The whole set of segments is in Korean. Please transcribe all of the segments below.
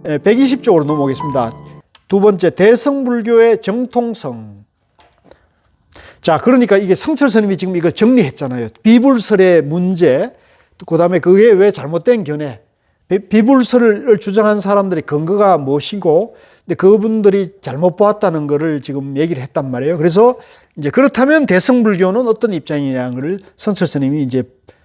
120쪽으로 넘어오겠습니다. 두 번째, 대성불교의 정통성. 자, 그러니까 이게 성철 스님이 지금 이걸 정리했잖아요. 비불설의 문제, 그 다음에 그게 왜 잘못된 견해, 비불설을 주장한 사람들의 근거가 무엇이고, 근데 그분들이 잘못 보았다는 것을 지금 얘기를 했단 말이에요. 그래서 이제 그렇다면 대성불교는 어떤 입장이냐를 성철 스님이 이제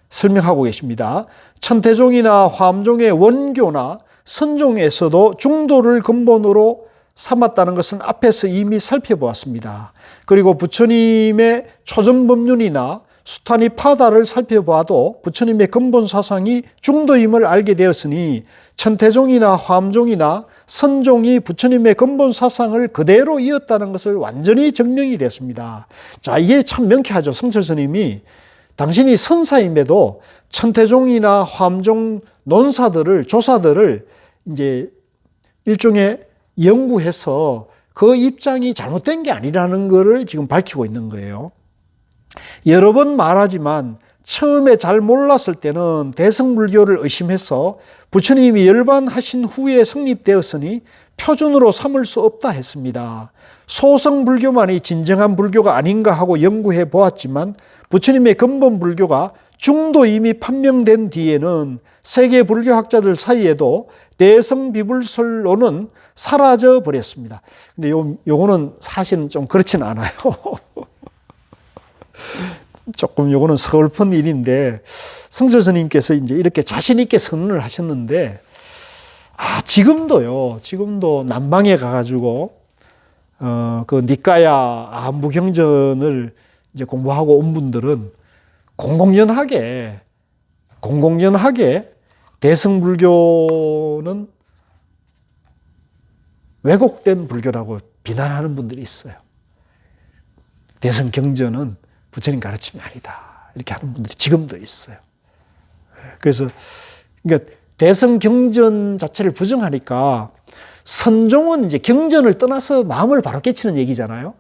설명하고 계십니다. 천태종이나 화엄종의 원교나 선종에서도 중도를 근본으로 삼았다는 것은 앞에서 이미 살펴보았습니다. 그리고 부처님의 초전법륜이나 수타니 파다를 살펴봐도 부처님의 근본 사상이 중도임을 알게 되었으니 천태종이나 화엄종이나 선종이 부처님의 근본 사상을 그대로 이었다는 것을 완전히 증명이 됐습니다. 자, 이게 참 명쾌하죠. 성철 스님이 당신이 선사임에도 천태종이나 화엄종 논사들을, 조사들을 이제 일종의 연구해서 그 입장이 잘못된 게 아니라는 것을 지금 밝히고 있는 거예요. 여러 번 말하지만 처음에 잘 몰랐을 때는 대성불교를 의심해서 부처님이 열반하신 후에 성립되었으니 표준으로 삼을 수 없다 했습니다. 소성불교만이 진정한 불교가 아닌가 하고 연구해 보았지만 부처님의 근본 불교가 중도 이미 판명된 뒤에는 세계 불교학자들 사이에도 대성비불설론은 사라져 버렸습니다. 근데 요거는 사실은 좀 그렇진 않아요. 조금 요거는 서글픈 일인데, 성철 스님께서 이제 이렇게 자신있게 선언을 하셨는데, 지금도 남방에 가가지고, 그 니까야 안부경전을 이제 공부하고 온 분들은 공공연하게 대성불교는 왜곡된 불교라고 비난하는 분들이 있어요. 대성경전은 부처님 가르침이 아니다, 이렇게 하는 분들이 지금도 있어요. 그래서 그러니까 대성경전 자체를 부정하니까 선종은 이제 경전을 떠나서 마음을 바로 깨치는 얘기잖아요.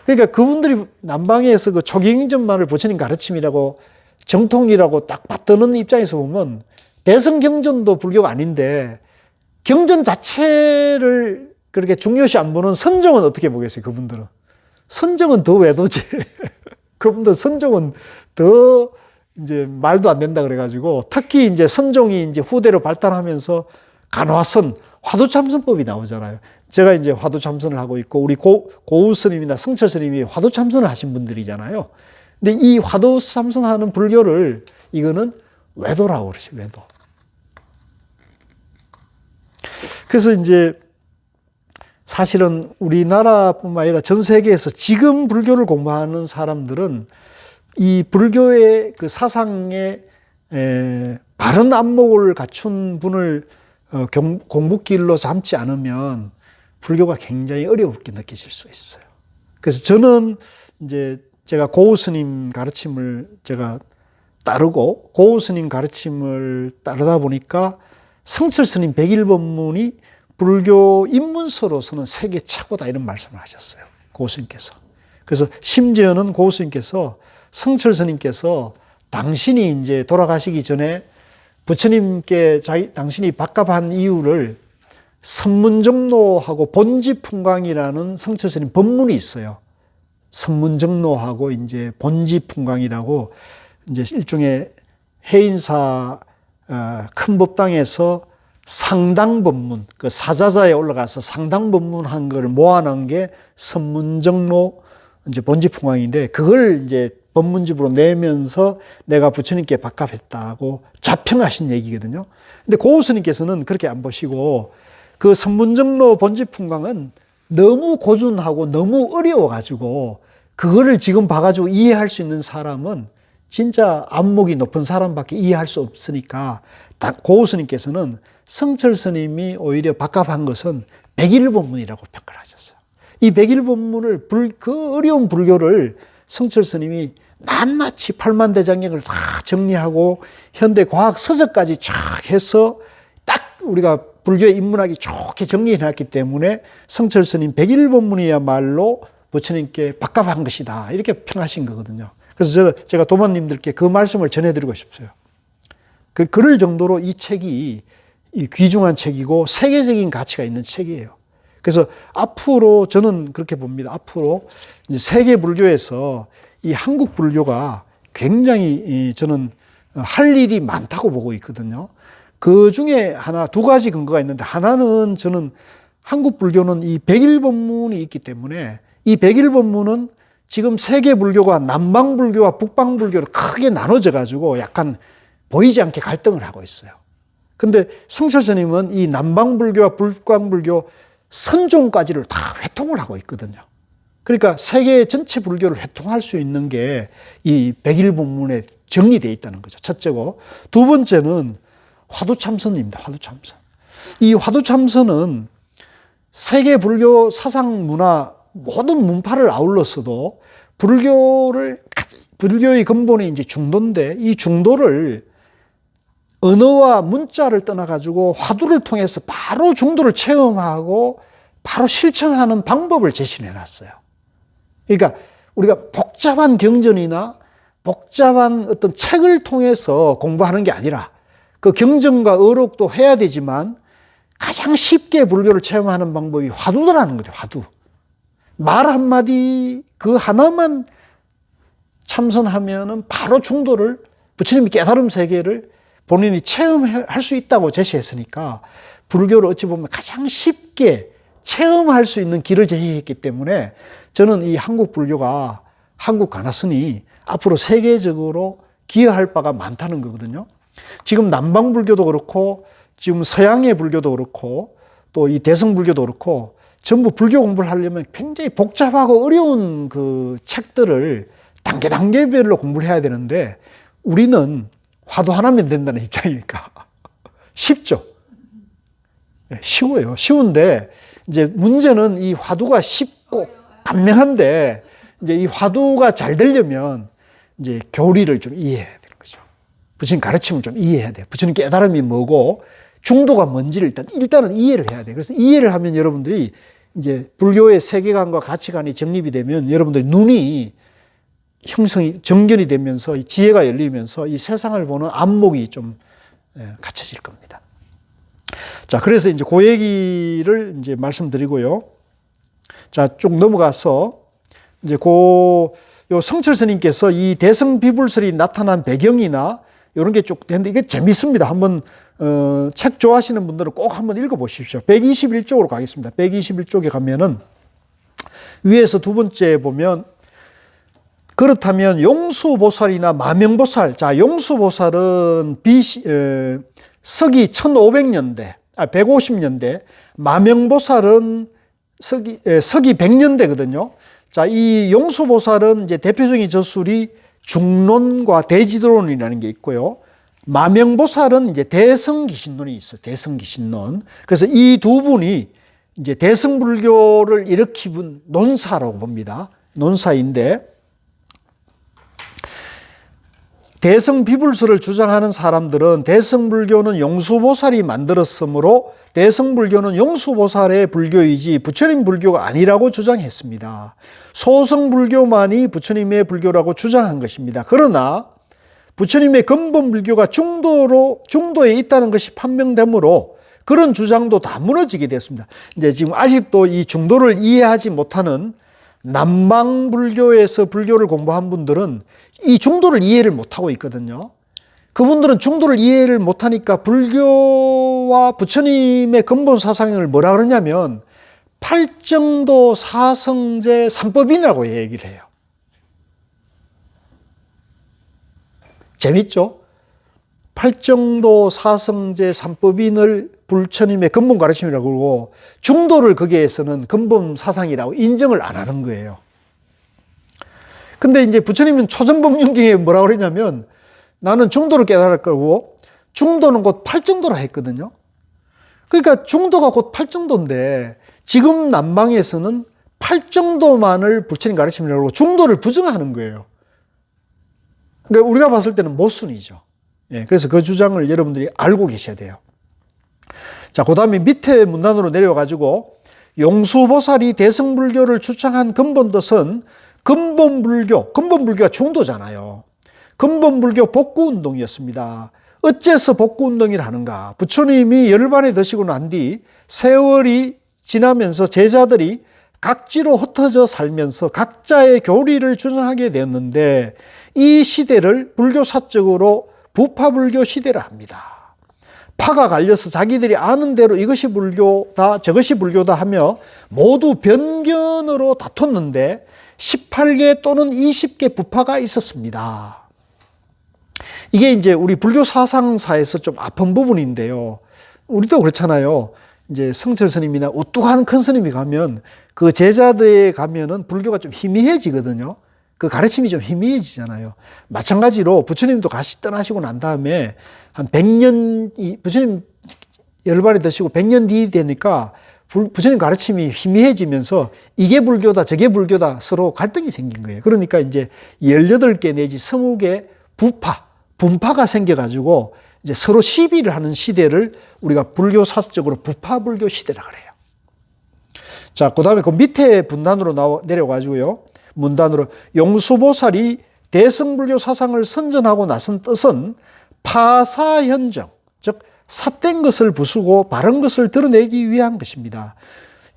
그러니까 그분들이 남방에서 그 초기경전만을 부처님 가르침이라고 정통이라고 딱 받드는 입장에서 보면 대성경전도 불교가 아닌데 경전 자체를 그렇게 중요시 안 보는 선종은 어떻게 보겠어요, 그분들은? 선종은 더 외도지. 그분들 선종은 더 이제 말도 안 된다 그래가지고, 특히 이제 선종이 이제 후대로 발달하면서 간화선, 화두참선법이 나오잖아요. 제가 이제 화두참선을 하고 있고, 우리 고우 스님이나 성철 스님이 화두참선을 하신 분들이잖아요. 근데 이 화두참선하는 불교를 이거는 외도라고 그러죠, 외도. 그래서 이제 사실은 우리나라뿐만 아니라 전 세계에서 지금 불교를 공부하는 사람들은 이 불교의 그 사상에 바른 안목을 갖춘 분을 공부길로 삼지 않으면 불교가 굉장히 어렵게 느껴질 수 있어요. 그래서 저는 이제 제가 고우 스님 가르침을 제가 따르고 고우 스님 가르침을 따르다 보니까 성철 스님 백일법문이 불교 입문서로서는 세계 최고다, 이런 말씀을 하셨어요, 고우 스님께서. 그래서 심지어는 고우 스님께서 성철 스님께서 당신이 이제 돌아가시기 전에 부처님께 당신이 박갑한 이유를 선문정로하고 본지풍광이라는 성철 스님 법문이 있어요. 선문정로하고 이제 본지풍광이라고 이제 일종의 해인사 큰 법당에서 상당법문, 그 사자자에 올라가서 상당법문 한 걸 모아놓은 게 선문정로 이제 본지풍광인데, 그걸 이제 법문집으로 내면서 내가 부처님께 박갑했다고 자평하신 얘기거든요. 근데 고우 스님께서는 그렇게 안 보시고, 그 선문정로 본지풍광은 너무 고준하고 너무 어려워가지고 그거를 지금 봐가지고 이해할 수 있는 사람은 진짜 안목이 높은 사람밖에 이해할 수 없으니까 고우 스님께서는 성철 스님이 오히려 박갑한 것은 백일본문이라고 평가를 하셨어요. 이 백일본문을 그 어려운 불교를 성철 스님이 낱낱이 팔만대장경을 다 정리하고 현대 과학 서적까지 쫙 해서 딱 우리가 불교에 입문하기 좋게 정리해놨기 때문에 성철 스님 백일본문이야말로 부처님께 박갑한 것이다, 이렇게 평하신 거거든요. 그래서 제가 도마님들께 그 말씀을 전해드리고 싶어요. 그럴 정도로 이 책이 이 귀중한 책이고 세계적인 가치가 있는 책이에요. 그래서 앞으로 저는 그렇게 봅니다. 앞으로 이제 세계 불교에서 이 한국 불교가 굉장히 저는 할 일이 많다고 보고 있거든요. 그 중에 두 가지 근거가 있는데, 하나는 저는 한국 불교는 이 백일본문이 있기 때문에, 이 백일본문은 지금 세계 불교가 남방 불교와 북방 불교로 크게 나눠져 가지고 약간 보이지 않게 갈등을 하고 있어요. 근데 성철 스님은 이 남방 불교와 북방 불교 선종까지를 다 회통을 하고 있거든요. 그러니까 세계 전체 불교를 회통할 수 있는 게 이 백일본문에 정리되어 있다는 거죠. 첫째고, 두 번째는 화두참선입니다. 화두참선. 이 화두참선은 세계 불교 사상 문화 모든 문파를 아울러서도 불교의 근본이 이제 중도인데, 이 중도를 언어와 문자를 떠나가지고 화두를 통해서 바로 중도를 체험하고 바로 실천하는 방법을 제시해 놨어요. 그러니까 우리가 복잡한 경전이나 복잡한 어떤 책을 통해서 공부하는 게 아니라, 그 경전과 어록도 해야 되지만 가장 쉽게 불교를 체험하는 방법이 화두라는 거죠. 화두. 말 한마디 그 하나만 참선하면은 바로 중도를, 부처님이 깨달음 세계를 본인이 체험할 수 있다고 제시했으니까, 불교를 어찌 보면 가장 쉽게 체험할 수 있는 길을 제시했기 때문에 저는 이 한국 불교가, 한국 가나선이 앞으로 세계적으로 기여할 바가 많다는 거거든요. 지금 남방 불교도 그렇고, 지금 서양의 불교도 그렇고, 또 이 대성 불교도 그렇고, 전부 불교 공부를 하려면 굉장히 복잡하고 어려운 그 책들을 단계별로 공부를 해야 되는데, 우리는 화두 하나면 된다는 입장이니까 쉽죠. 쉬워요. 쉬운데 이제 문제는 이 화두가 쉽고 간명한데, 이제 이 화두가 잘 되려면 이제 교리를 좀 이해해야 되는 거죠. 부처님 가르침을 좀 이해해야 돼요. 부처님 깨달음이 뭐고 중도가 뭔지를 일단은 이해를 해야 돼요. 그래서 이해를 하면 여러분들이 이제 불교의 세계관과 가치관이 정립이 되면 여러분들의 눈이 형성이, 정견이 되면서 이 지혜가 열리면서 이 세상을 보는 안목이 좀 갖춰질 겁니다. 자, 그래서 이제 그 얘기를 이제 말씀드리고요. 자, 쭉 넘어가서 이제 요 성철 스님께서 이 대성 비불설이 나타난 배경이나 이런 게 쭉 되는데, 이게 재밌습니다. 한번 책 좋아하시는 분들은 꼭 한번 읽어보십시오. 121쪽으로 가겠습니다. 121쪽에 가면은 위에서 두 번째 보면, 그렇다면 용수보살이나 마명보살, 자, 용수보살은 서기 1500년대, 150년대, 마명보살은 서기 100년대거든요. 자, 이 용수보살은 이제 대표적인 저술이 중론과 대지도론이라는 게 있고요. 마명보살은 이제 대성기신론이 있어요. 대성기신론. 그래서 이 두 분이 이제 대성불교를 일으킨 논사라고 봅니다. 논사인데, 대성비불설을 주장하는 사람들은 대성불교는 용수보살이 만들었으므로 대성불교는 용수보살의 불교이지 부처님 불교가 아니라고 주장했습니다. 소성불교만이 부처님의 불교라고 주장한 것입니다. 그러나 부처님의 근본 불교가 중도에 있다는 것이 판명되므로 그런 주장도 다 무너지게 됐습니다. 이제 지금 아직도 이 중도를 이해하지 못하는 남방 불교에서 불교를 공부한 분들은 이 중도를 이해를 못하고 있거든요. 그분들은 중도를 이해를 못하니까 불교와 부처님의 근본 사상을 뭐라 그러냐면 팔정도 사성제 삼법인이라고 얘기를 해요. 재밌죠? 팔정도 사성제 삼법인을 부처님의 근본 가르침이라고 그러고, 중도를 거기에서는 근본 사상이라고 인정을 안 하는 거예요. 근데 이제 부처님은 초전법륜경에 뭐라고 그러냐면, 나는 중도를 깨달을 거고 중도는 곧 팔정도라 했거든요. 그러니까 중도가 곧 팔정도인데 지금 남방에서는 팔정도만을 부처님 가르침이라고 하고 중도를 부정하는 거예요. 그러니까 우리가 봤을 때는 모순이죠. 예, 그래서 그 주장을 여러분들이 알고 계셔야 돼요. 자, 그 다음에 밑에 문단으로 내려가지고 용수보살이 대성불교를 주창한 근본 뜻은 근본불교가 중도잖아요. 근본불교 복구운동이었습니다. 어째서 복구운동을 하는가? 부처님이 열반에 드시고 난 뒤 세월이 지나면서 제자들이 각지로 흩어져 살면서 각자의 교리를 주장하게 되었는데 이 시대를 불교사적으로 부파불교 시대라 합니다. 파가 갈려서 자기들이 아는 대로 이것이 불교다 저것이 불교다 하며 모두 변견으로 다퉜는데 18개 또는 20개 부파가 있었습니다. 이게 이제 우리 불교 사상사에서 좀 아픈 부분인데요. 우리도 그렇잖아요. 이제 성철 스님이나 우뚝한 큰 스님이 가면 그 제자들에 가면은 불교가 좀 희미해지거든요. 그 가르침이 좀 희미해지잖아요. 마찬가지로 부처님도 떠나시고 난 다음에 한 100년, 부처님 열반이 되시고 100년 뒤 되니까 부처님 가르침이 희미해지면서 이게 불교다, 저게 불교다 서로 갈등이 생긴 거예요. 그러니까 이제 18개 내지 20개 분파가 생겨가지고 이제 서로 시비를 하는 시대를 우리가 불교사적으로 부파불교 시대라 그래요. 자, 그 다음에 그 밑에 분단으로 내려가지고요. 문단으로 용수보살이 대승불교 사상을 선전하고 나선 뜻은 파사현정, 즉 삿된 것을 부수고 바른 것을 드러내기 위한 것입니다.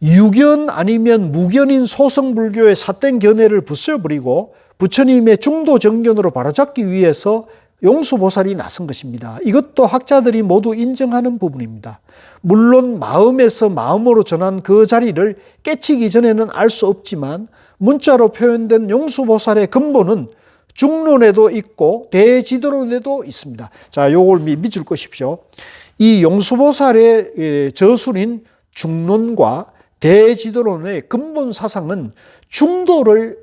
유견 아니면 무견인 소승불교의 삿된 견해를 부숴버리고 부처님의 중도 정견으로 바로잡기 위해서 용수보살이 나선 것입니다. 이것도 학자들이 모두 인정하는 부분입니다. 물론 마음에서 마음으로 전한 그 자리를 깨치기 전에는 알 수 없지만 문자로 표현된 용수보살의 근본은 중론에도 있고 대지도론에도 있습니다. 자, 요걸 밑줄 것입시오. 이 용수보살의 저술인 중론과 대지도론의 근본 사상은 중도를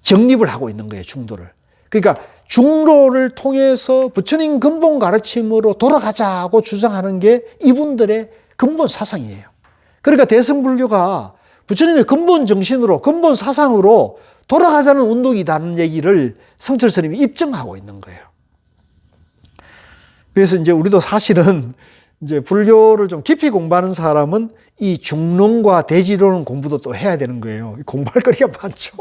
정립을 하고 있는 거예요. 중도를. 그러니까 중도를 통해서 부처님 근본 가르침으로 돌아가자고 주장하는 게 이분들의 근본 사상이에요. 그러니까 대승불교가 부처님의 근본 정신으로 근본 사상으로 돌아가자는 운동이라는 얘기를 성철 스님이 입증하고 있는 거예요. 그래서 이제 우리도 사실은 이제 불교를 좀 깊이 공부하는 사람은 이 중론과 대지론 공부도 또 해야 되는 거예요. 공부할 거리가 많죠.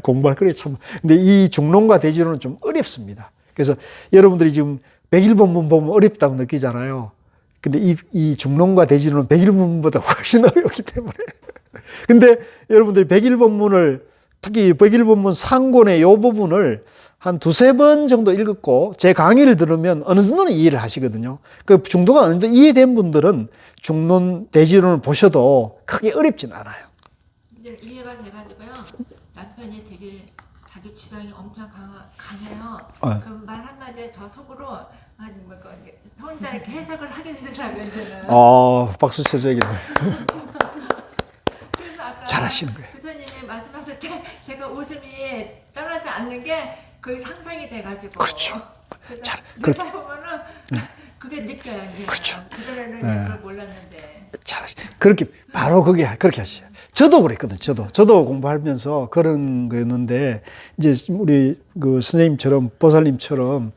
공부할 거리 참. 근데 이 중론과 대지론은 좀 어렵습니다. 그래서 여러분들이 지금 101번문 보면 어렵다고 느끼잖아요. 근데 이 중론과 대지론은 101번문보다 훨씬 어렵기 때문에. 근데 여러분들이 101번문을 특히 101번문 상권의 이 부분을 한 두세 번 정도 읽었고 제 강의를 들으면 어느 정도는 이해를 하시거든요. 그 중도가 어느 정도 이해된 분들은 중론, 대지론을 보셔도 크게 어렵진 않아요. 이해가 돼가지고요. 남편이 되게 자기 주장이 엄청 강해요. 그럼 말 한마디에 저 속으로 혼자 이렇게 해석을 하게 되더라고요. 박수 쳐줘야겠네. 그래서 아까 잘하시는 거예요. 교수님이 말씀하실 때 제가 웃음이 떠나지 않는 게 거의 상상이 돼가지고. 그렇죠. 잘. 그렇게 보면은 그게 느껴요. 그렇죠. 그전에는 그걸 몰랐는데. 그렇게 바로 그렇게 하시죠. 저도 그랬거든. 저도 공부하면서 그런 거였는데 이제 우리 그 선생님처럼 보살님처럼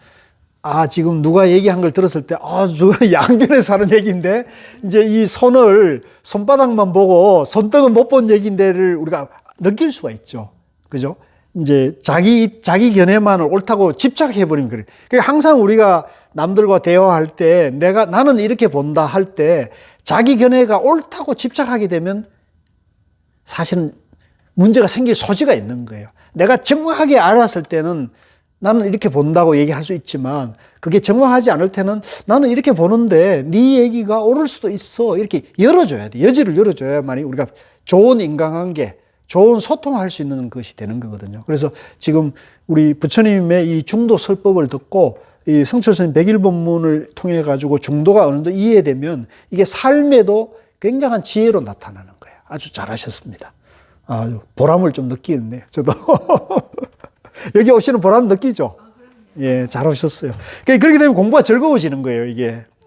지금 누가 얘기한 걸 들었을 때 저 양변에서 하는 얘기인데 이제 이 손바닥만 보고 손등은 못 본 얘기인데를 우리가 느낄 수가 있죠. 그죠? 이제 자기 견해만을 옳다고 집착해 버리면 그래. 그러니까 항상 우리가 남들과 대화할 때 나는 이렇게 본다 할 때 자기 견해가 옳다고 집착하게 되면 사실은 문제가 생길 소지가 있는 거예요. 내가 정확하게 알았을 때는 나는 이렇게 본다고 얘기할 수 있지만 그게 정확하지 않을 때는 나는 이렇게 보는데 네 얘기가 옳을 수도 있어. 이렇게 열어줘야 돼. 여지를 열어줘야만이 우리가 좋은 인간관계, 좋은 소통할 수 있는 것이 되는 거거든요. 그래서 지금 우리 부처님의 이 중도 설법을 듣고 이 성철 스님 101번문을 통해 가지고 중도가 어느 정도 이해되면 이게 삶에도 굉장한 지혜로 나타나는 거예요. 아주 잘하셨습니다. 보람을 좀 느끼겠네요. 저도. 여기 오시는 보람 느끼죠? 예, 잘 오셨어요. 그렇게 되면 공부가 즐거워지는 거예요,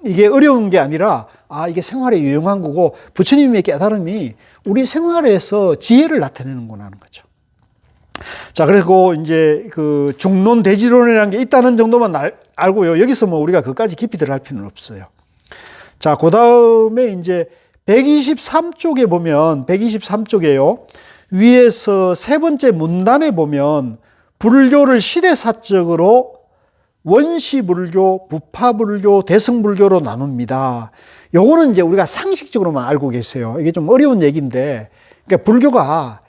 이게 어려운 게 아니라, 이게 생활에 유용한 거고, 부처님의 깨달음이 우리 생활에서 지혜를 나타내는구나 하는 거죠. 자, 그리고 이제 그 중론, 대지론이라는 게 있다는 정도만 알고요. 여기서 뭐 우리가 그까지 깊이 들어갈 필요는 없어요. 자, 그 다음에 이제 123쪽에 보면, 123쪽에요. 위에서 세 번째 문단에 보면, 불교를 시대사적으로 원시불교, 부파불교, 대승불교로 나눕니다. 요거는 이제 우리가 상식적으로만 알고 계세요. 이게 좀 어려운 얘기인데, 그러니까 불교가,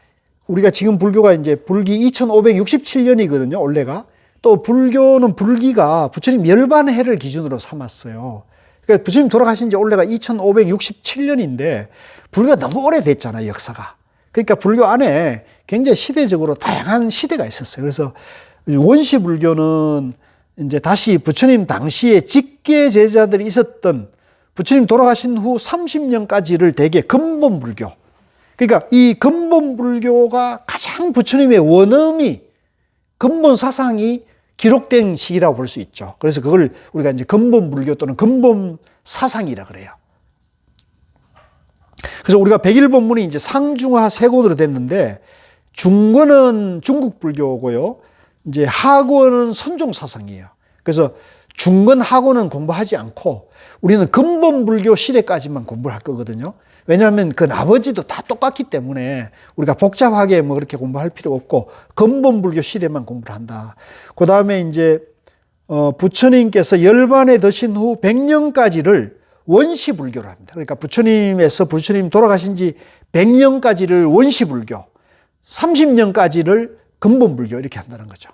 우리가 지금 불교가 이제 불기 2567년이거든요, 원래가. 또 불교는 불기가 부처님 열반해를 기준으로 삼았어요. 그러니까 부처님 돌아가신 지 원래가 2567년인데, 불교가 너무 오래됐잖아요, 역사가. 그러니까 불교 안에 굉장히 시대적으로 다양한 시대가 있었어요. 그래서 원시불교는 이제 다시 부처님 당시에 직계 제자들이 있었던 부처님 돌아가신 후 30년까지를 대개 근본불교. 그러니까 이 근본불교가 가장 부처님의 원음이 근본 사상이 기록된 시기라고 볼 수 있죠. 그래서 그걸 우리가 이제 근본불교 또는 근본 사상이라 그래요. 그래서 우리가 백일본문이 이제 상중하 세 권으로 됐는데 중권은 중국 불교고요. 이제 하권은 선종 사상이에요. 그래서 중권 하권은 공부하지 않고 우리는 근본 불교 시대까지만 공부를 할 거거든요. 왜냐하면 그 나머지도 다 똑같기 때문에 우리가 복잡하게 뭐 그렇게 공부할 필요 없고 근본 불교 시대만 공부를 한다. 그 다음에 이제 부처님께서 열반에 드신 후 100년까지를 원시불교로 합니다. 그러니까 부처님 돌아가신 지 100년까지를 원시불교, 30년까지를 근본불교 이렇게 한다는 거죠.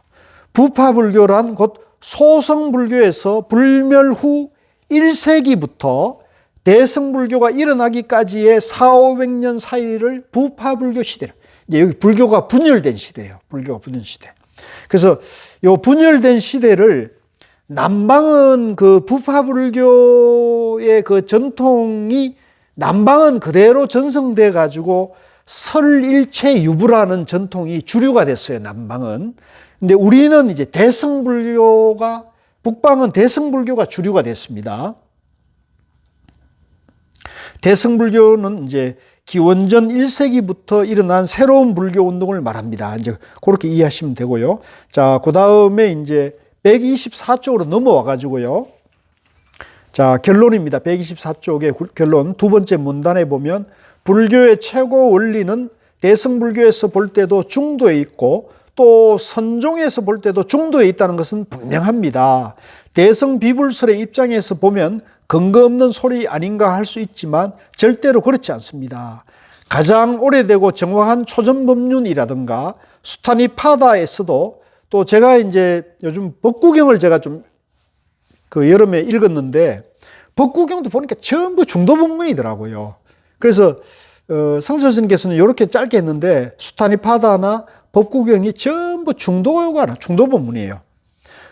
부파불교란 곧 소성불교에서 불멸 후 1세기부터 대승불교가 일어나기까지의 400~500년 사이를 부파불교 시대로. 이제 여기 불교가 분열된 시대예요. 불교가 분열 시대. 그래서 이 분열된 시대를 남방은 그 부파불교의 그 전통이 남방은 그대로 전승돼 가지고 설일체 유부라는 전통이 주류가 됐어요. 남방은. 근데 우리는 이제 대승불교가 북방은 대승불교가 주류가 됐습니다. 대승불교는 이제 기원전 1세기부터 일어난 새로운 불교 운동을 말합니다. 이제 그렇게 이해하시면 되고요. 자, 그 다음에 이제 124쪽으로 넘어와 가지고요. 자, 결론입니다. 124쪽의 결론. 두 번째 문단에 보면 불교의 최고 원리는 대승불교에서 볼 때도 중도에 있고 또 선종에서 볼 때도 중도에 있다는 것은 분명합니다. 대승비불설의 입장에서 보면 근거 없는 소리 아닌가 할 수 있지만 절대로 그렇지 않습니다. 가장 오래되고 정확한 초전법륜이라든가 수타니파다에서도 또 제가 이제 요즘 법구경을 제가 좀 그 여름에 읽었는데 법구경도 보니까 전부 중도법문이더라고요. 그래서 성철 스님께서는 이렇게 짧게 했는데 수타니파다나 법구경이 전부 중도법문이에요.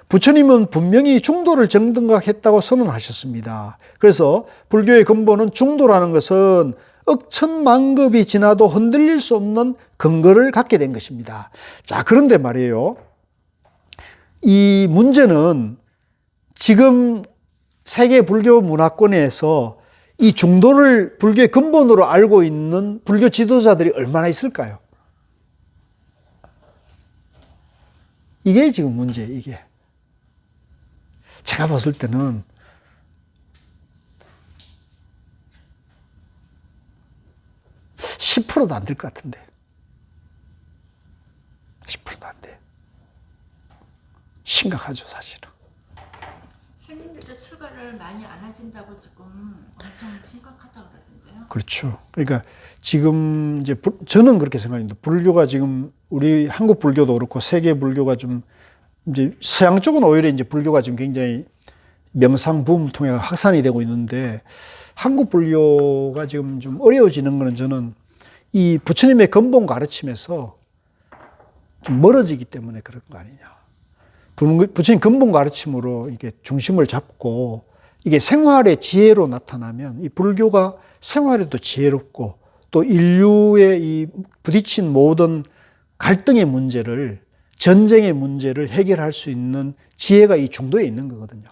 부처님은 분명히 중도를 정등각했다고 선언하셨습니다. 그래서 불교의 근본은 중도라는 것은 억천만급이 지나도 흔들릴 수 없는 근거를 갖게 된 것입니다. 자, 그런데 말이에요. 이 문제는 지금 세계 불교 문화권에서 이 중도를 불교의 근본으로 알고 있는 불교 지도자들이 얼마나 있을까요? 이게 지금 문제예요, 이게. 제가 봤을 때는 (10%도) 안 될 것 같은데. 10%도 안 돼. 심각하죠, 사실은. 스님들도 출가를 많이 안 하신다고 지금 엄청 심각하다고 그러던데요. 그렇죠. 그러니까 지금 이제 저는 그렇게 생각합니다. 불교가 지금 우리 한국 불교도 그렇고 세계 불교가 좀 이제 서양 쪽은 오히려 이제 불교가 지금 굉장히 명상 붐을 통해 확산이 되고 있는데 한국 불교가 지금 좀 어려워지는 거는 저는 이 부처님의 근본 가르침에서 좀 멀어지기 때문에 그런 거 아니냐. 부처님 근본 가르침으로 이게 중심을 잡고 이게 생활의 지혜로 나타나면 이 불교가 생활에도 지혜롭고 또 인류의 이 부딪힌 모든 갈등의 문제를 전쟁의 문제를 해결할 수 있는 지혜가 이 중도에 있는 거거든요.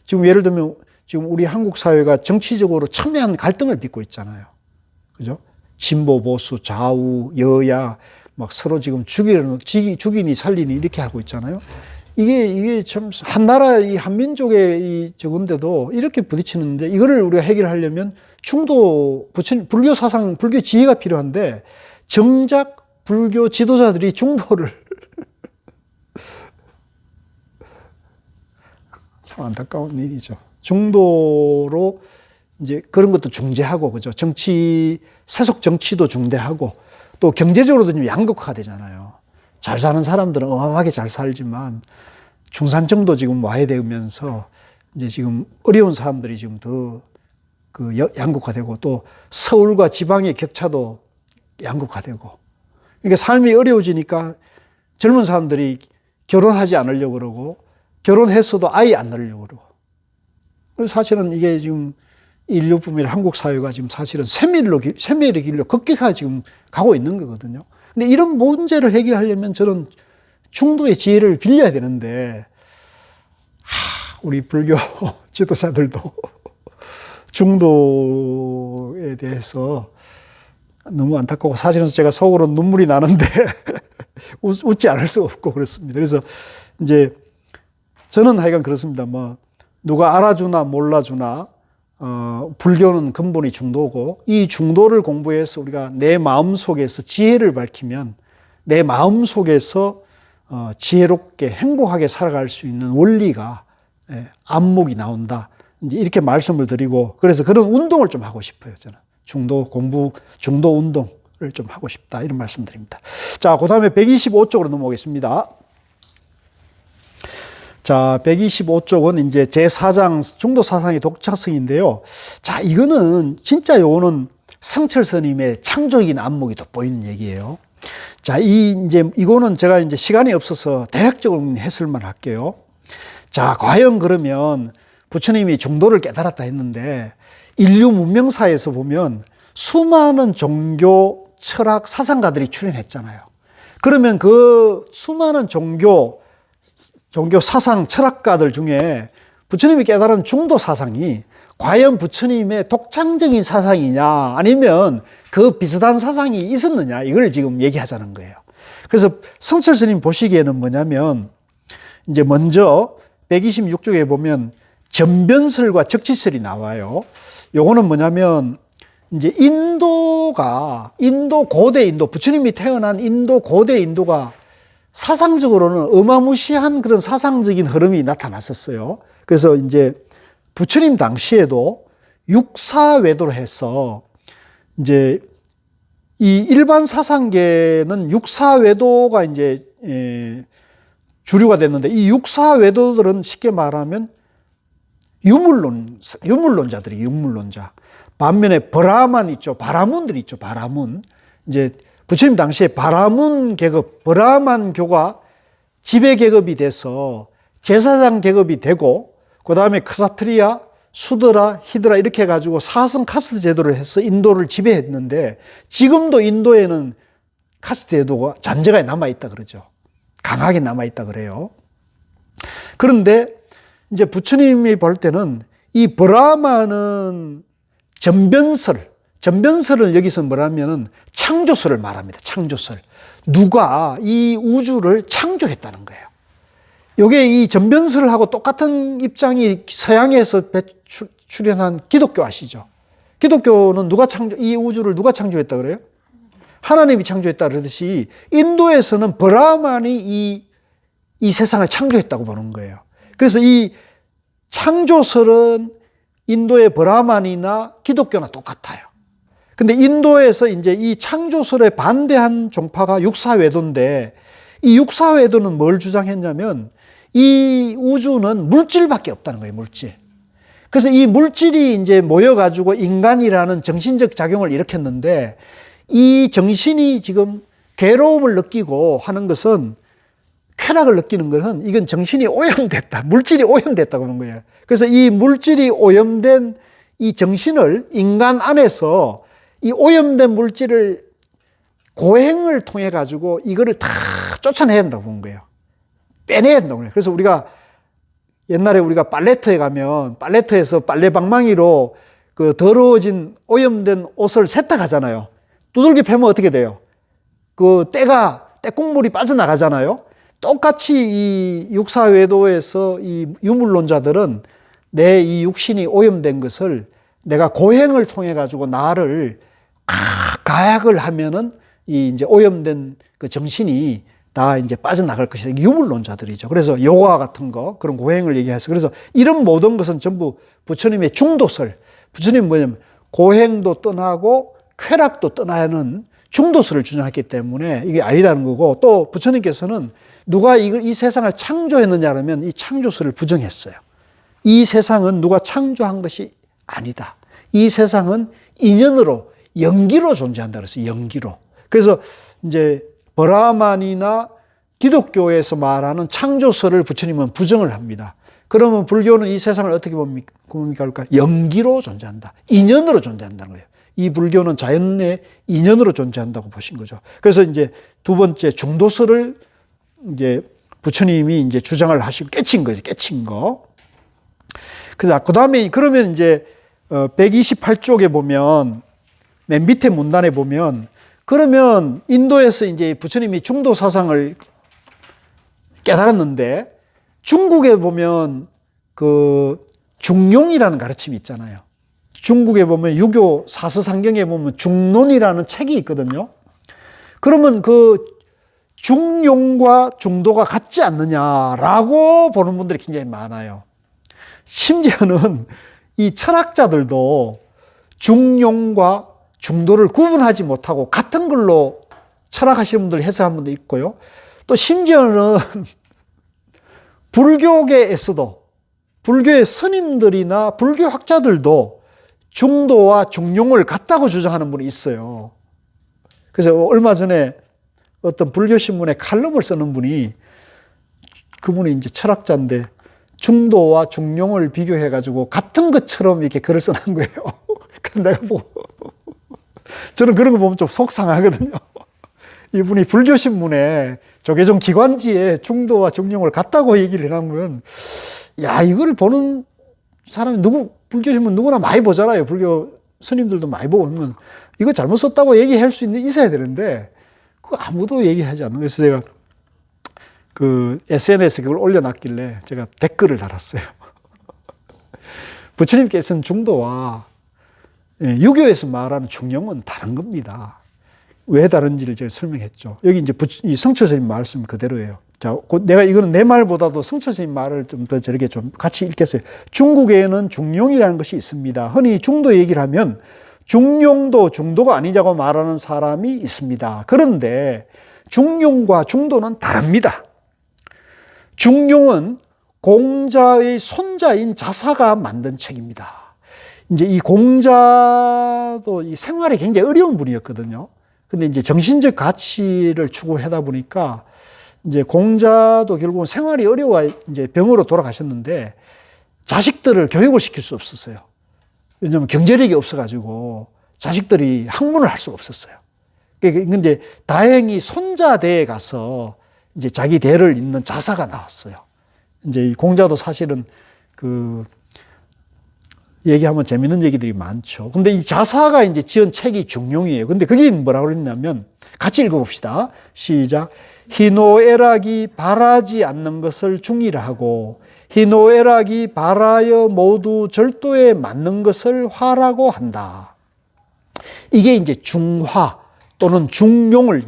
지금 예를 들면 지금 우리 한국 사회가 정치적으로 첨예한 갈등을 빚고 있잖아요. 그죠? 진보, 보수, 좌우, 여야 막 서로 지금 죽이니 살리니 이렇게 하고 있잖아요. 이게 참 한 나라 이 한민족의 이 저건데도 이렇게 부딪히는데 이거를 우리가 해결하려면 중도 불교 사상, 불교 지혜가 필요한데 정작 불교 지도자들이 중도를 참 안타까운 일이죠. 중도로 이제 그런 것도 중재하고, 그죠? 세속 정치도 중대하고, 또 경제적으로도 좀 양극화가 되잖아요. 잘 사는 사람들은 어마어마하게 잘 살지만, 중산층도 지금 와야 되면서, 이제 지금 어려운 사람들이 지금 더 양극화되고, 또 서울과 지방의 격차도 양극화되고, 그러니까 삶이 어려워지니까 젊은 사람들이 결혼하지 않으려고 그러고, 결혼했어도 아이 안 낳으려고 그러고. 사실은 이게 지금 인류뿐만 한국 사회가 지금 사실은 쇠매의 길로 급격하게 지금 가고 있는 거거든요. 근데 이런 문제를 해결하려면 저는 중도의 지혜를 빌려야 되는데, 우리 불교 지도자들도 중도에 대해서 너무 안타깝고, 사실은 제가 속으로 눈물이 나는데 웃지 않을 수 없고 그렇습니다. 그래서 이제 저는 하여간 그렇습니다. 뭐 누가 알아주나 몰라주나 불교는 근본이 중도고, 이 중도를 공부해서 우리가 내 마음 속에서 지혜를 밝히면 내 마음 속에서 지혜롭게 행복하게 살아갈 수 있는 원리가, 안목이 나온다. 이제 이렇게 말씀을 드리고, 그래서 그런 운동을 좀 하고 싶어요. 저는 중도 운동을 좀 하고 싶다, 이런 말씀 드립니다. 자, 그 다음에 125쪽으로 넘어오겠습니다. 자, 125쪽은 이제 제4장 중도 사상의 독창성인데요. 자, 이거는 진짜 요거는 성철 스님의 창조적인 안목이 돋보이는 얘기예요. 자, 이거는 제가 이제 시간이 없어서 대략적으로 해설만 할게요. 자, 과연 그러면 부처님이 중도를 깨달았다 했는데, 인류 문명사에서 보면 수많은 종교, 철학, 사상가들이 출연했잖아요. 그러면 그 수많은 종교, 사상, 철학가들 중에 부처님이 깨달은 중도 사상이 과연 부처님의 독창적인 사상이냐, 아니면 그 비슷한 사상이 있었느냐, 이걸 지금 얘기하자는 거예요. 그래서 성철 스님 보시기에는 뭐냐면, 이제 먼저 126쪽에 보면 전변설과 적치설이 나와요. 요거는 뭐냐면, 이제 고대 인도, 부처님이 태어난 고대 인도가 사상적으로는 어마무시한 그런 사상적인 흐름이 나타났었어요. 그래서 이제 부처님 당시에도 육사외도로 해서, 이제 이 일반 사상계는 육사외도가 이제 주류가 됐는데, 이 육사외도들은 쉽게 말하면 유물론자들이 유물론자. 반면에 브라만 있죠. 바라문들이 있죠. 바라문. 이제 부처님 당시에 바라문 계급, 브라만교가 지배 계급이 돼서 제사장 계급이 되고, 그 다음에 크사트리아, 수드라, 히드라 이렇게 해가지고 사성 카스트 제도를 해서 인도를 지배했는데, 지금도 인도에는 카스트 제도가 잔재가 남아있다 그러죠. 강하게 남아있다 그래요. 그런데 이제 부처님이 볼 때는 이 브라마는 전변설을 여기서 뭐라면은 창조설을 말합니다. 창조설. 누가 이 우주를 창조했다는 거예요. 요게 이 전변설하고 똑같은 입장이 서양에서 출현한 기독교 아시죠? 기독교는 이 우주를 누가 창조했다 그래요? 하나님이 창조했다 그러듯이 인도에서는 브라만이 이 세상을 창조했다고 보는 거예요. 그래서 이 창조설은 인도의 브라만이나 기독교나 똑같아요. 근데 인도에서 이제 이 창조설에 반대한 종파가 육사외도인데, 이 육사외도는 뭘 주장했냐면, 이 우주는 물질밖에 없다는 거예요, 물질. 그래서 이 물질이 이제 모여가지고 인간이라는 정신적 작용을 일으켰는데, 이 정신이 지금 괴로움을 느끼고 하는 것은, 쾌락을 느끼는 것은 이건 정신이 오염됐다. 물질이 오염됐다고 하는 거예요. 그래서 이 물질이 오염된 이 정신을 인간 안에서 이 오염된 물질을 고행을 통해 가지고 이거를 다 쫓아내야 된다고 보는 거예요. 빼내야 된다고 해요. 그래서 옛날에 우리가 빨래터에 가면 빨래터에서 빨래 방망이로 그 더러워진 오염된 옷을 세탁하잖아요. 두들겨 패면 어떻게 돼요? 그 때국물이 빠져나가잖아요. 똑같이 이 육사외도에서 이 유물론자들은 내 이 육신이 오염된 것을 내가 고행을 통해 가지고 나를 가약을 하면은 이 이제 오염된 그 정신이 다 이제 빠져나갈 것이다. 유물론자들이죠. 그래서 요가 같은 거, 그런 고행을 얘기해서, 그래서 이런 모든 것은 전부 부처님의 중도설, 부처님은 뭐냐면 고행도 떠나고 쾌락도 떠나야 하는 중도설을 주장했기 때문에 이게 아니다는 거고, 또 부처님께서는 누가 이 세상을 창조했느냐라면 이 창조설을 부정했어요. 이 세상은 누가 창조한 것이 아니다. 이 세상은 인연으로, 연기로 존재한다 그랬어요. 연기로. 그래서 이제 브라만이나 기독교에서 말하는 창조설을 부처님은 부정을 합니다. 그러면 불교는 이 세상을 어떻게 봅니까? 연기로 존재한다. 인연으로 존재한다는 거예요. 이 불교는 자연의 인연으로 존재한다고 보신 거죠. 그래서 이제 두 번째 중도설을 이제 부처님이 이제 주장을 하시고 깨친 거죠. 깨친 거. 그 다음에 그러면 이제 128쪽에 보면 맨 밑에 문단에 보면 그러면 인도에서 이제 부처님이 중도 사상을 깨달았는데 중국에 보면 그 중용이라는 가르침이 있잖아요. 중국에 보면 유교 사서상경에 보면 중론이라는 책이 있거든요. 그러면 그 중용과 중도가 같지 않느냐라고 보는 분들이 굉장히 많아요. 심지어는 이 철학자들도 중용과 중도를 구분하지 못하고 같은 걸로 철학하시는 분들 해석한 분도 있고요. 또 심지어는 불교계에서도 불교의 스님들이나 불교학자들도 중도와 중용을 같다고 주장하는 분이 있어요. 그래서 얼마 전에 어떤 불교신문에 칼럼을 쓰는 분이, 그분이 이제 철학자인데 중도와 중용을 비교해가지고 같은 것처럼 이렇게 글을 써놓은 거예요. 그래서 내가 보고 저는 그런 거 보면 좀 속상하거든요. 이분이 불교신문에 조계종 기관지에 중도와 중용을 같다고 얘기를 하면, 야, 이걸 보는 사람이 불교신문 누구나 많이 보잖아요. 불교 스님들도 많이 보고 그러면 이거 잘못 썼다고 얘기할 수 있어야 되는데, 그거 아무도 얘기하지 않는 거예요. 그래서 제가 그 SNS에 그걸 올려놨길래 제가 댓글을 달았어요. 부처님께서는 중도와 유교에서 말하는 중용은 다른 겁니다. 왜 다른지를 제가 설명했죠. 여기 이제 이 성철 스님 말씀 그대로예요. 자, 내가 이거는 내 말보다도 성철 스님 말을 좀 더 저렇게 좀 같이 읽겠어요. 중국에는 중용이라는 것이 있습니다. 흔히 중도 얘기를 하면 중용도 중도가 아니냐고 말하는 사람이 있습니다. 그런데 중용과 중도는 다릅니다. 중용은 공자의 손자인 자사가 만든 책입니다. 이제 이 공자도 이 생활이 굉장히 어려운 분이었거든요. 근데 이제 정신적 가치를 추구하다 보니까 이제 공자도 결국은 생활이 어려워 이제 병으로 돌아가셨는데 자식들을 교육을 시킬 수 없었어요. 왜냐하면 경제력이 없어가지고 자식들이 학문을 할 수가 없었어요. 근데 다행히 손자대에 가서 이제 자기 대를 잇는 자사가 나왔어요. 이제 이 공자도 사실은 그 얘기하면 재밌는 얘기들이 많죠. 근데 이 자사가 이제 지은 책이 중용이에요. 근데 그게 뭐라고 그랬냐면, 같이 읽어봅시다. 시작. 희노애락이 바라지 않는 것을 중이라 하고, 희노애락이 바라여 모두 절도에 맞는 것을 화라고 한다. 이게 이제 중화 또는 중용을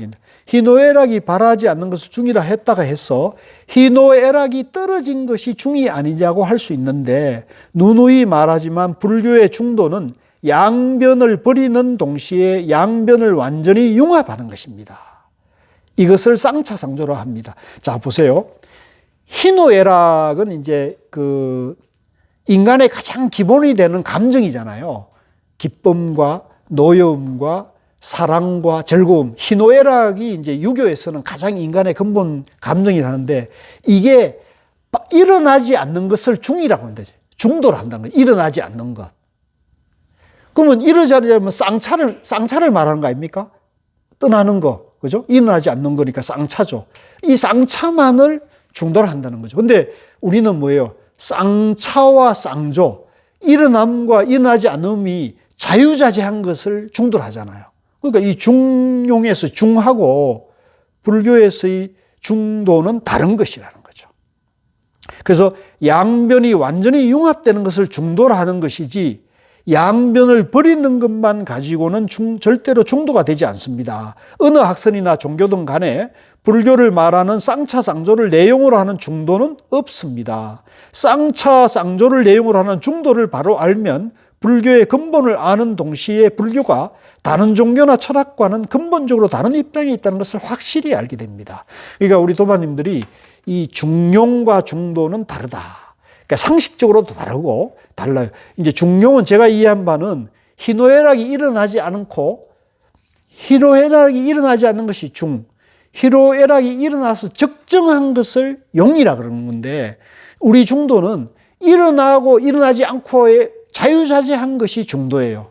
희노애락이 바라지 않는 것을 중이라 했다가 해서 희노애락이 떨어진 것이 중이 아니냐고 할 수 있는데, 누누이 말하지만 불교의 중도는 양변을 버리는 동시에 양변을 완전히 융합하는 것입니다. 이것을 쌍차상조라 합니다. 자, 보세요. 희노애락은 이제 그 인간의 가장 기본이 되는 감정이잖아요. 기쁨과 노여움과 사랑과 즐거움, 희노애락이 이제 유교에서는 가장 인간의 근본 감정이라는데, 이게 일어나지 않는 것을 중이라고 한다. 중도를 한다는 거예요. 일어나지 않는 것. 그러면 일어나지 않으면 쌍차를 말하는 거 아닙니까? 떠나는 거, 그죠? 일어나지 않는 거니까 쌍차죠. 이 쌍차만을 중도를 한다는 거죠. 근데 우리는 뭐예요? 쌍차와 쌍조, 일어남과 일어나지 않음이 자유자재한 것을 중도를 하잖아요. 그러니까 이 중용에서 중하고 불교에서의 중도는 다른 것이라는 거죠. 그래서 양변이 완전히 융합되는 것을 중도라 하는 것이지, 양변을 버리는 것만 가지고는 절대로 중도가 되지 않습니다. 어느 학설이나 종교든 간에 불교를 말하는 쌍차 쌍조를 내용으로 하는 중도는 없습니다. 쌍차 쌍조를 내용으로 하는 중도를 바로 알면 불교의 근본을 아는 동시에 불교가 다른 종교나 철학과는 근본적으로 다른 입장에 있다는 것을 확실히 알게 됩니다. 그러니까 우리 도마님들이 이 중용과 중도는 다르다. 그러니까 상식적으로도 다르고 달라요. 이제 중용은 제가 이해한 바는 희노애락이 일어나지 않고 희노애락이 일어나지 않는 것이 중, 희노애락이 일어나서 적정한 것을 용이라 그러는 건데 우리 중도는 일어나고 일어나지 않고의 자유자재한 것이 중도예요.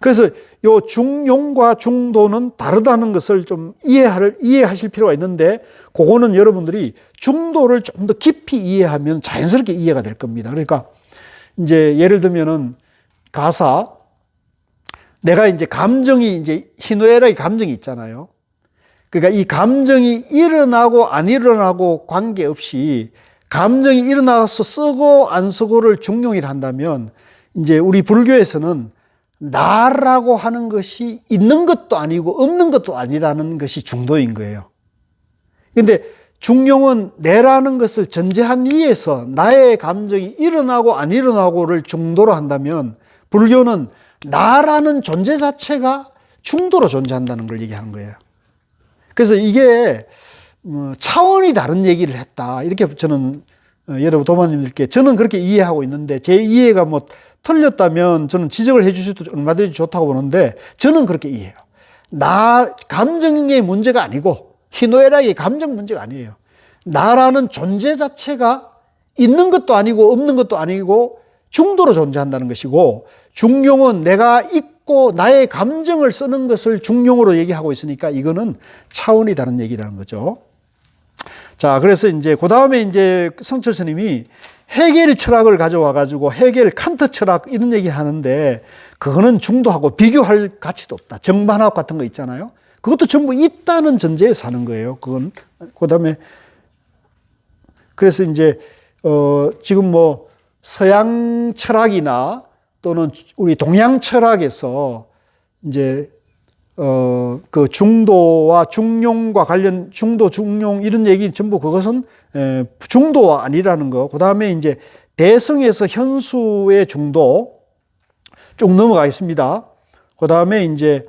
그래서 요 중용과 중도는 다르다는 것을 좀 이해하실 필요가 있는데 그거는 여러분들이 중도를 좀 더 깊이 이해하면 자연스럽게 이해가 될 겁니다. 그러니까 이제 예를 들면은 가사 내가 이제 감정이 이제 희노애락의 감정이 있잖아요. 그러니까 이 감정이 일어나고 안 일어나고 관계없이 감정이 일어나서 쓰고 안 쓰고를 중용이라 한다면 이제 우리 불교에서는 나라고 하는 것이 있는 것도 아니고 없는 것도 아니라는 것이 중도인 거예요. 그런데 중용은 내라는 것을 전제한 위에서 나의 감정이 일어나고 안 일어나고를 중도로 한다면 불교는 나라는 존재 자체가 중도로 존재한다는 걸 얘기하는 거예요. 그래서 이게 차원이 다른 얘기를 했다. 이렇게 저는 여러분 도마님들께 저는 그렇게 이해하고 있는데 제 이해가 뭐 틀렸다면 저는 지적을 해 주셔도 얼마든지 좋다고 보는데 저는 그렇게 이해해요. 감정의 문제가 아니고 희노애락의 감정 문제가 아니에요. 나라는 존재 자체가 있는 것도 아니고 없는 것도 아니고 중도로 존재한다는 것이고 중용은 내가 있고 나의 감정을 쓰는 것을 중용으로 얘기하고 있으니까 이거는 차원이 다른 얘기라는 거죠. 자, 그래서 이제 그 다음에 이제 성철 스님이 헤겔 철학을 가져와 가지고 헤겔 칸트 철학 이런 얘기 하는데 그거는 중도하고 비교할 가치도 없다. 정반합 같은 거 있잖아요. 그것도 전부 있다는 전제에 사는 거예요. 그건 그다음에 그래서 이제 지금 뭐 서양 철학이나 또는 우리 동양 철학에서 이제 그 중도와 중용과 관련 중도 중용 이런 얘기 전부 그것은 중도가 아니라는 거. 그다음에 이제 대성에서 현수의 중도 쭉 넘어가겠습니다. 그다음에 이제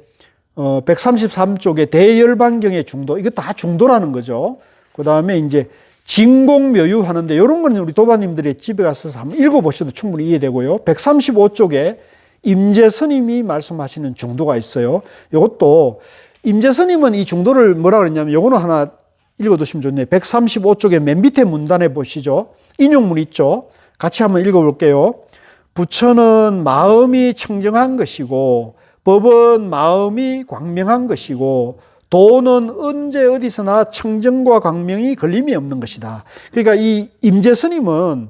133쪽에 대열반경의 중도, 이거 다 중도라는 거죠. 그 다음에 이제 진공묘유 하는데 이런 거는 우리 도반님들이 집에 가서 한번 읽어보셔도 충분히 이해되고요. 135쪽에 임재스님이 말씀하시는 중도가 있어요. 이것도 임재스님은 이 중도를 뭐라 그랬냐면 이거는 하나 읽어두시면 좋네요. 135쪽에 맨 밑에 문단에 보시죠. 인용문 있죠. 같이 한번 읽어볼게요. 부처는 마음이 청정한 것이고 법은 마음이 광명한 것이고 도는 언제 어디서나 청정과 광명이 걸림이 없는 것이다. 그러니까 이 임재스님은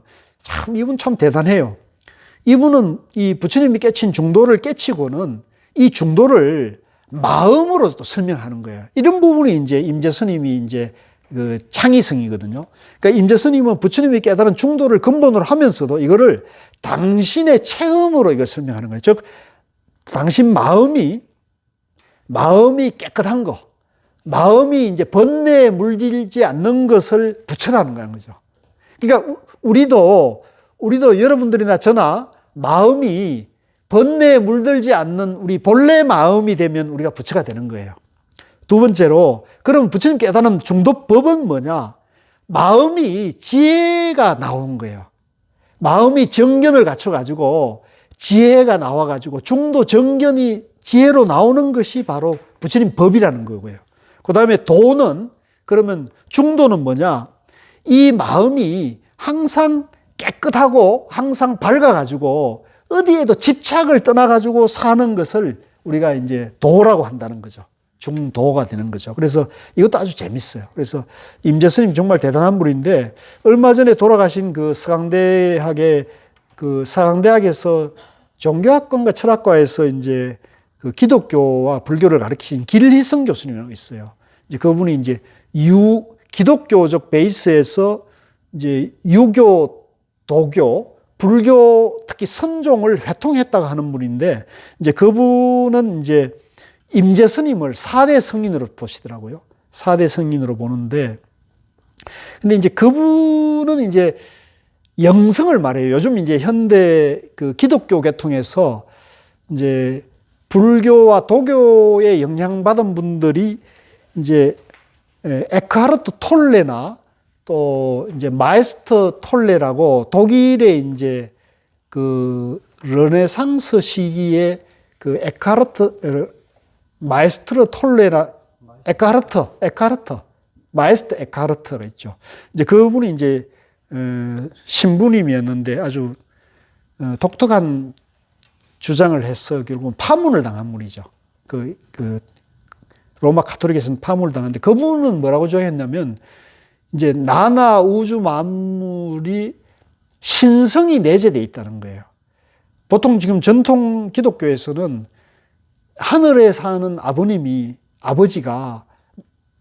이분 참 대단해요. 이분은 이 부처님이 깨친 중도를 깨치고는 이 중도를 마음으로 또 설명하는 거예요. 이런 부분이 이제 임재스님이 이제 그 창의성이거든요. 그러니까 임재스님은 부처님이 깨달은 중도를 근본으로 하면서도 이거를 당신의 체험으로 이걸 설명하는 거예요. 즉 당신 마음이 깨끗한 거, 마음이 이제 번뇌에 물들지 않는 것을 부처라는 거죠. 그러니까 우리도 여러분들이나 저나 마음이 번뇌에 물들지 않는 우리 본래 마음이 되면 우리가 부처가 되는 거예요. 두 번째로, 그럼 부처님 깨달은 중도법은 뭐냐? 마음이 지혜가 나온 거예요. 마음이 정견을 갖춰가지고 지혜가 나와가지고 중도 정견이 지혜로 나오는 것이 바로 부처님 법이라는 거고요. 그 다음에 도는, 그러면 중도는 뭐냐? 이 마음이 항상 깨끗하고 항상 밝아가지고 어디에도 집착을 떠나가지고 사는 것을 우리가 이제 도라고 한다는 거죠. 중도가 되는 거죠. 그래서 이것도 아주 재밌어요. 그래서 임재스님 정말 대단한 분인데 얼마 전에 돌아가신 그 서강대학에서 종교학과인가 철학과에서 이제 그 기독교와 불교를 가르치신 길희성 교수님이라고 있어요. 이제 그분이 이제 기독교적 베이스에서 이제 유교, 도교, 불교 특히 선종을 회통했다고 하는 분인데 이제 그분은 이제 임재 스님을 4대 성인으로 보시더라고요. 4대 성인으로 보는데 근데 이제 그분은 이제 영성을 말해요. 요즘 이제 현대 그 기독교 계통에서 이제 불교와 도교에 영향받은 분들이 이제 에크하르트 톨레나 또 이제 마에스터 톨레라고 독일의 이제 그 르네상스 시기에 그 마에스트르 톨레라 마에스터 에크하르트가 있죠. 이제 그분이 이제 신부님이었는데 아주 독특한 주장을 해서 결국은 파문을 당한 분이죠. 그 로마 가톨릭에서는 파문을 당했는데 그분은 뭐라고 주장했냐면 이제 나나 우주 만물이 신성이 내재되어 있다는 거예요. 보통 지금 전통 기독교에서는 하늘에 사는 아버지가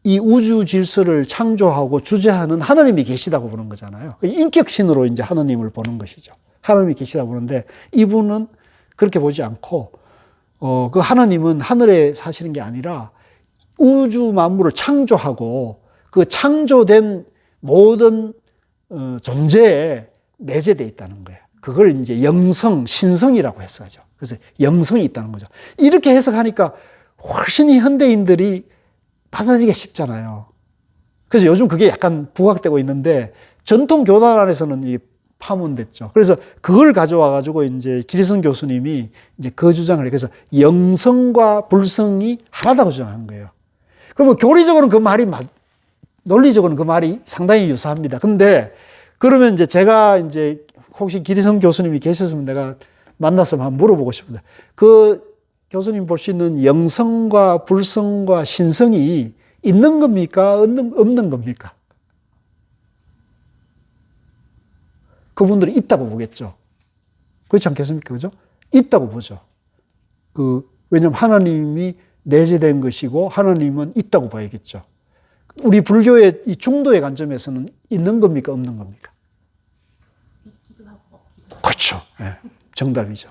이 우주 질서를 창조하고 주재하는 하나님이 계시다고 보는 거잖아요. 인격신으로 이제 하나님을 보는 것이죠. 하나님이 계시다고 보는데 이분은 그렇게 보지 않고 그 하나님은 하늘에 사시는 게 아니라 우주 만물을 창조하고 그 창조된 모든 존재에 내재되어 있다는 거예요. 그걸 이제 영성, 신성이라고 해석하죠. 그래서 영성이 있다는 거죠. 이렇게 해석하니까 훨씬 현대인들이 받아들이기가 쉽잖아요. 그래서 요즘 그게 약간 부각되고 있는데 전통 교단 안에서는 이 파문됐죠. 그래서 그걸 가져와 가지고 이제 기리선 교수님이 이제 그 주장을 해요. 그래서 영성과 불성이 하나다고 주장한 거예요. 그러면 교리적으로는 그 말이 논리적으로는 그 말이 상당히 유사합니다. 근데 그러면 이제 제가 이제 혹시 기리선 교수님이 계셨으면 내가 만나서 한번 물어보고 싶은데 그 교수님 보시는 영성과 불성과 신성이 있는 겁니까? 없는 겁니까? 그분들이 있다고 보겠죠. 그렇지 않겠습니까? 그죠? 있다고 보죠. 왜냐면 하나님이 내재된 것이고 하나님은 있다고 봐야겠죠. 우리 불교의 이 중도의 관점에서는 있는 겁니까? 없는 겁니까? 있기도 하고 없기도 하고. 그렇죠. 네, 정답이죠.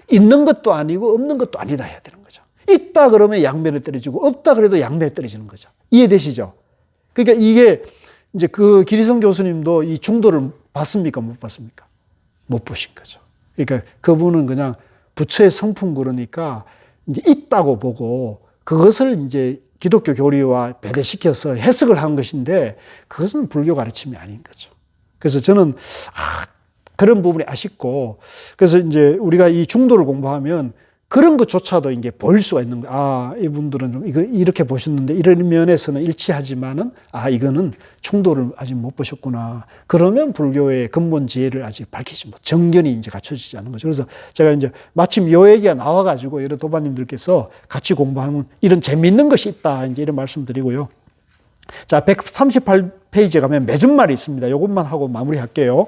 있는 것도 아니고 없는 것도 아니다 해야 되는 거죠. 있다 그러면 양면에 떨어지고 없다 그래도 양면에 떨어지는 거죠. 이해되시죠? 그러니까 이게 이제 그 기리성 교수님도 이 중도를 봤습니까? 못 봤습니까? 못 보신 거죠. 그러니까 그분은 그냥 부처의 성품 그러니까 이제 있다고 보고 그것을 이제 기독교 교리와 배대시켜서 해석을 한 것인데 그것은 불교 가르침이 아닌 거죠. 그래서 저는 그런 부분이 아쉽고 그래서 이제 우리가 이 중도를 공부하면 그런 것조차도 이제 보일 수가 있는 거예요. 이분들은 좀 이렇게 보셨는데 이런 면에서는 일치하지만은 이거는 중도를 아직 못 보셨구나. 그러면 불교의 근본 지혜를 아직 밝히지 못, 정견이 이제 갖춰지지 않은 거죠. 그래서 제가 이제 마침 요 얘기가 나와가지고 여러 도반님들께서 같이 공부하면 이런 재미있는 것이 있다. 이제 이런 말씀드리고요. 자, 138페이지에 가면 맺은 말이 있습니다. 요것만 하고 마무리할게요.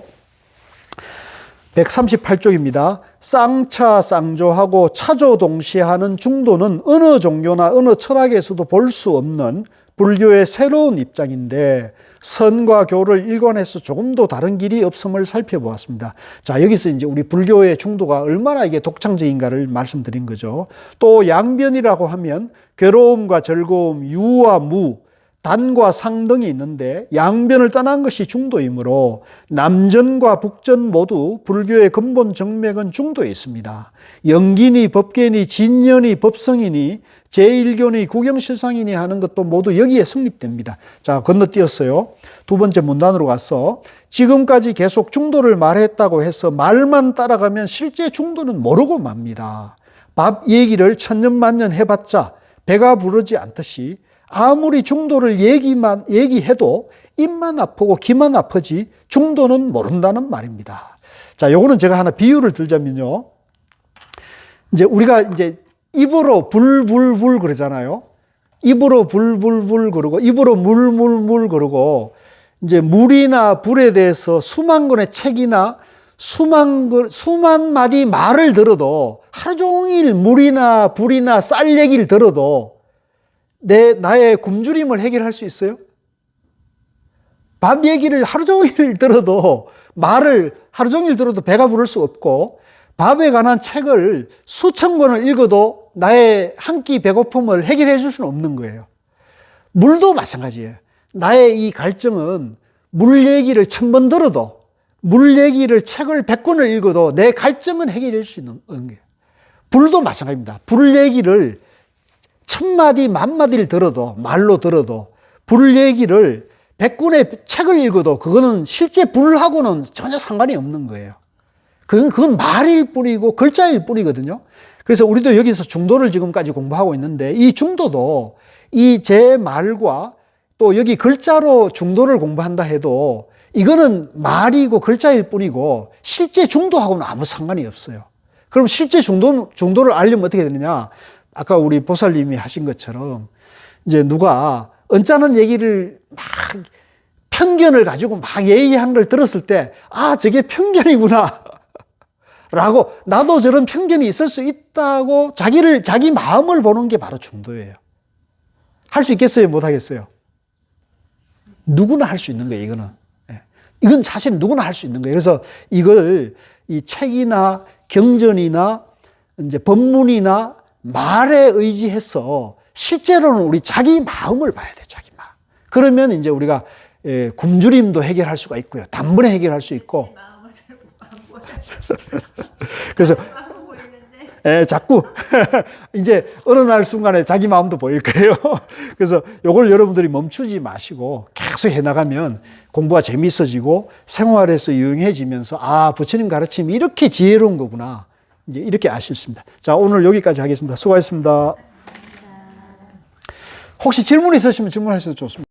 138쪽입니다. 쌍차, 쌍조하고 차조 동시하는 중도는 어느 종교나 어느 철학에서도 볼 수 없는 불교의 새로운 입장인데 선과 교를 일관해서 조금도 다른 길이 없음을 살펴보았습니다. 자, 여기서 이제 우리 불교의 중도가 얼마나 이게 독창적인가를 말씀드린 거죠. 또 양변이라고 하면 괴로움과 즐거움, 유와 무, 단과 상 등이 있는데 양변을 떠난 것이 중도이므로 남전과 북전 모두 불교의 근본 정맥은 중도에 있습니다. 영기니 법계니 진년이 법성이니 제1교니 구경실상이니 하는 것도 모두 여기에 성립됩니다. 자, 건너뛰었어요. 두 번째 문단으로 가서 지금까지 계속 중도를 말했다고 해서 말만 따라가면 실제 중도는 모르고 맙니다. 밥 얘기를 천년만년 해봤자 배가 부르지 않듯이 아무리 중도를 얘기해도 입만 아프고 귀만 아프지 중도는 모른다는 말입니다. 자, 요거는 제가 하나 비유를 들자면요. 이제 우리가 이제 입으로 불불불 그러잖아요. 입으로 불불불 그러고 입으로 물물물 그러고 이제 물이나 불에 대해서 수만 권의 책이나 수만 마디 말을 들어도 하루 종일 물이나 불이나 쌀 얘기를 들어도 나의 굶주림을 해결할 수 있어요? 밥 얘기를 하루 종일 들어도 말을 하루 종일 들어도 배가 부를 수 없고 밥에 관한 책을 수천 권을 읽어도 나의 한 끼 배고픔을 해결해 줄 수는 없는 거예요. 물도 마찬가지예요. 나의 이 갈증은 물 얘기를 1000번 들어도 물 얘기를 책을 100권을 읽어도 내 갈증은 해결해 줄 수 있는 거예요. 불도 마찬가지입니다. 불 얘기를 1000마디, 10,000마디를 들어도 말로 들어도 불 얘기를 100권의 책을 읽어도 그거는 실제 불하고는 전혀 상관이 없는 거예요. 그건 말일 뿐이고 글자일 뿐이거든요. 그래서 우리도 여기서 중도를 지금까지 공부하고 있는데 이 중도도 이 제 말과 또 여기 글자로 중도를 공부한다 해도 이거는 말이고 글자일 뿐이고 실제 중도하고는 아무 상관이 없어요. 그럼 실제 중도를 알려면 어떻게 되느냐? 아까 우리 보살님이 하신 것처럼 이제 누가 언짢은 얘기를 막 편견을 가지고 막 얘기한 걸 들었을 때, 아, 저게 편견이구나. 라고, 나도 저런 편견이 있을 수 있다고 자기 마음을 보는 게 바로 중도예요. 할 수 있겠어요? 못 하겠어요? 누구나 할 수 있는 거예요, 이거는. 이건 사실 누구나 할 수 있는 거예요. 그래서 이걸 이 책이나 경전이나 이제 법문이나 말에 의지해서 실제로는 우리 자기 마음을 봐야 돼, 자기 마음. 그러면 이제 우리가 굶주림도 해결할 수가 있고요. 단번에 해결할 수 있고. 마음을 잘안 보여요. 그래서 마음 보이는데. 자꾸 이제 어느 날 순간에 자기 마음도 보일 거예요. 그래서 요걸 여러분들이 멈추지 마시고 계속 해나가면 공부가 재미있어지고 생활에서 유용해지면서 아, 부처님 가르침이 이렇게 지혜로운 거구나. 이제 이렇게 아실 수 있습니다. 자, 오늘 여기까지 하겠습니다. 수고하셨습니다. 혹시 질문 있으시면 질문하셔도 좋습니다.